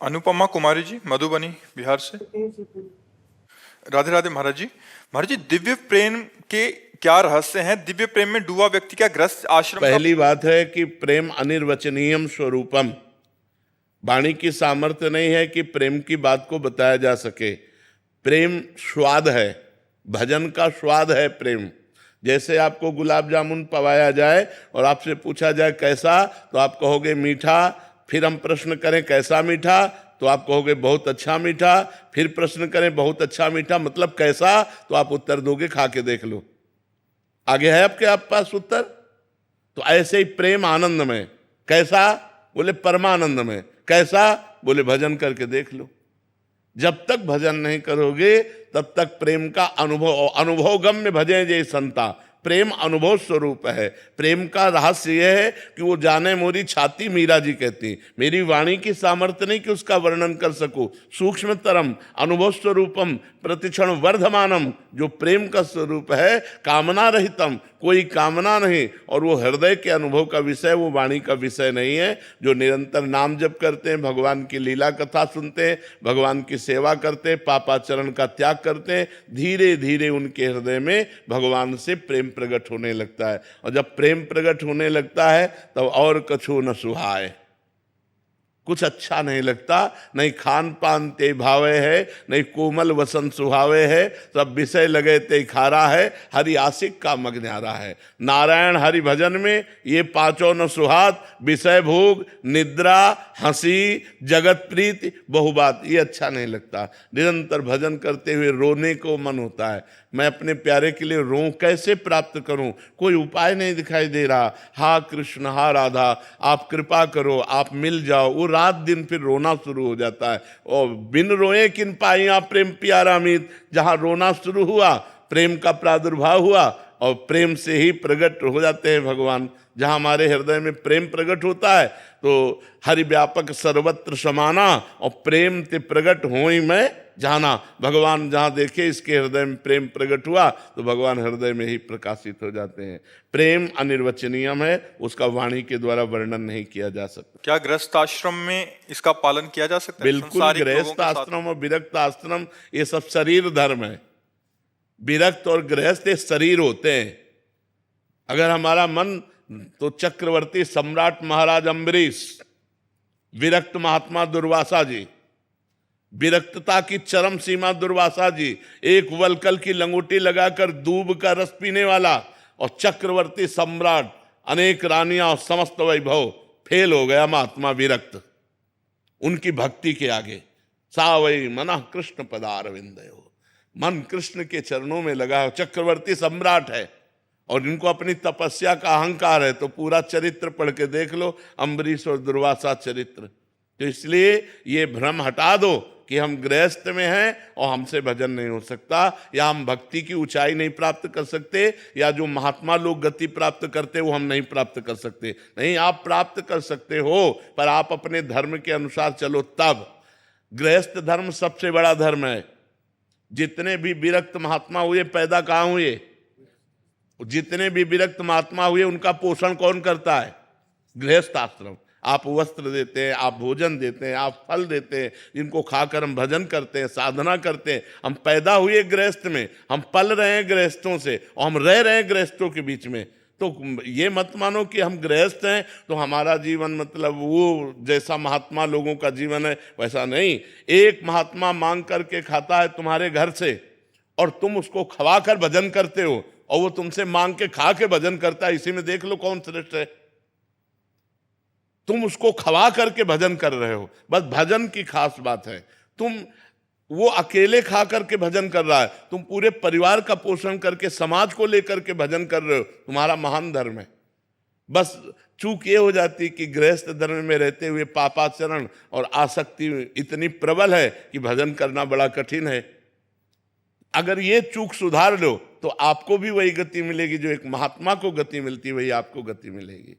अनुपमा कुमारी जी, मधुबनी, बिहार से। राधे राधे महाराज जी। महाराज जी, दिव्य प्रेम के क्या रहस्य हैं? दिव्य प्रेम में डूबा व्यक्ति क्या ग्रस्त आश्रम पहली बात है कि प्रेम अनिर्वचनीयम स्वरूपम। वाणी की सामर्थ्य नहीं है कि प्रेम की बात को बताया जा सके। प्रेम स्वाद है, भजन का स्वाद है प्रेम। जैसे आपको गुलाब जामुन पवाया जाए और आपसे पूछा जाए कैसा, तो आप कहोगे मीठा। फिर हम प्रश्न करें कैसा मीठा, तो आप कहोगे बहुत अच्छा मीठा। फिर प्रश्न करें बहुत अच्छा मीठा मतलब कैसा, तो आप उत्तर दोगे खा के देख लो। आगे है आपके आप पास उत्तर। तो ऐसे ही प्रेम आनंद में। कैसा? बोले परमानंद में। कैसा? बोले भजन करके देख लो। जब तक भजन नहीं करोगे तब तक प्रेम का अनुभव गम्य भजे जय संता। प्रेम अनुभव स्वरूप है। प्रेम का रहस्य यह है कि वो जाने मोरी छाती, मीरा जी कहती, मेरी वाणी की सामर्थ्य नहीं कि उसका वर्णन कर सकूं। सूक्ष्मतरम अनुभव स्वरूपम प्रतिक्षण वर्धमानम, जो प्रेम का स्वरूप है, कामना रहितम, कोई कामना नहीं, और वो हृदय के अनुभव का विषय, वो वाणी का विषय नहीं है। जो निरंतर नाम जप करते हैं, भगवान की लीला कथा सुनते हैं, भगवान की सेवा करते हैं, पापाचरण का त्याग करते हैं, धीरे धीरे उनके हृदय में भगवान से प्रेम प्रकट होने लगता है। और जब प्रेम प्रकट होने लगता है तब और कछु न सुहाए, कुछ अच्छा नहीं लगता। नहीं खान पान ते भावे है, नहीं कोमल वसन सुहावे है, सब विषय लगे ते खारा है, हरि आशिक का मग न्यारा है। नारायण हरि भजन में ये पांचों न सुहात, विषय भोग, निद्रा, हंसी, जगत प्रीति, बहुबात, ये अच्छा नहीं लगता। निरंतर भजन करते हुए रोने को मन होता है। मैं अपने प्यारे के लिए रो कैसे प्राप्त करूं? कोई उपाय नहीं दिखाई दे रहा। हा कृष्ण, हा राधा, आप कृपा करो, आप मिल जाओ। वो रात दिन फिर रोना शुरू हो जाता है। और बिन रोए किन पाइया प्रेम प्यारा मीत, जहां रोना शुरू हुआ प्रेम का प्रादुर्भाव हुआ, और प्रेम से ही प्रकट हो जाते हैं भगवान। जहां हमारे हृदय में प्रेम प्रकट होता है तो हरि व्यापक सर्वत्र समाना, और प्रेम ते प्रकट हो ही मैं जाना। भगवान जहां देखे इसके हृदय में प्रेम प्रकट हुआ तो भगवान हृदय में ही प्रकाशित हो जाते हैं। प्रेम अनिर्वचनीयम है, उसका वाणी के द्वारा वर्णन नहीं किया जा सकता। क्या गृहस्थ आश्रम में इसका पालन किया जा सकता है? बिल्कुल, गृहस्थ आश्रम और विरक्त आश्रम ये सब शरीर धर्म है। विरक्त और गृहस्थ शरीर होते हैं। अगर हमारा मन तो चक्रवर्ती सम्राट महाराज अम्बरीश, विरक्त महात्मा दुर्वासा जी, विरक्तता की चरम सीमा दुर्वासा जी, एक वलकल की लंगोटी लगाकर दूब का रस पीने वाला, और चक्रवर्ती सम्राट, अनेक रानियां और समस्त वैभव, फेल हो गया महात्मा विरक्त उनकी भक्ति के आगे। सावई मना कृष्ण पदारविंदयो, मन कृष्ण के चरणों में लगा। चक्रवर्ती सम्राट है और इनको अपनी तपस्या का अहंकार है। तो पूरा चरित्र पढ़ के देख लो, अम्बरीश और दुर्वासा चरित्र। तो इसलिए ये भ्रम हटा दो कि हम गृहस्थ में हैं और हमसे भजन नहीं हो सकता, या हम भक्ति की ऊंचाई नहीं प्राप्त कर सकते, या जो महात्मा लोग गति प्राप्त करते वो हम नहीं प्राप्त कर सकते। नहीं, आप प्राप्त कर सकते हो, पर आप अपने धर्म के अनुसार चलो तब। गृहस्थ धर्म सबसे बड़ा धर्म है। जितने भी विरक्त महात्मा हुए पैदा कहाँ हुए? जितने भी विरक्त महात्मा हुए उनका पोषण कौन करता है? गृहस्थ आश्रम। आप वस्त्र देते हैं, आप भोजन देते हैं, आप फल देते हैं, जिनको खाकर हम भजन करते हैं, साधना करते हैं। हम पैदा हुए गृहस्थ में, हम पल रहे हैं गृहस्थों से, और हम रह रहे हैं गृहस्थों के बीच में। तो ये मत मानो कि हम गृहस्थ हैं तो हमारा जीवन मतलब वो जैसा महात्मा लोगों का जीवन है वैसा नहीं। एक महात्मा मांग करके खाता है तुम्हारे घर से, और तुम उसको खवा कर भजन करते हो, और वो तुमसे मांग के खा के भजन करता है। इसी में देख लो कौन श्रेष्ठ है। तुम उसको खवा करके भजन कर रहे हो, बस भजन की खास बात है। वो अकेले खा करके भजन कर रहा है, तुम पूरे परिवार का पोषण करके समाज को लेकर के भजन कर रहे हो, तुम्हारा महान धर्म है। बस चूक ये हो जाती कि गृहस्थ धर्म में रहते हुए पापाचरण और आसक्ति इतनी प्रबल है कि भजन करना बड़ा कठिन है। अगर ये चूक सुधार लो तो आपको भी वही गति मिलेगी जो एक महात्मा को गति मिलती, वही आपको गति मिलेगी।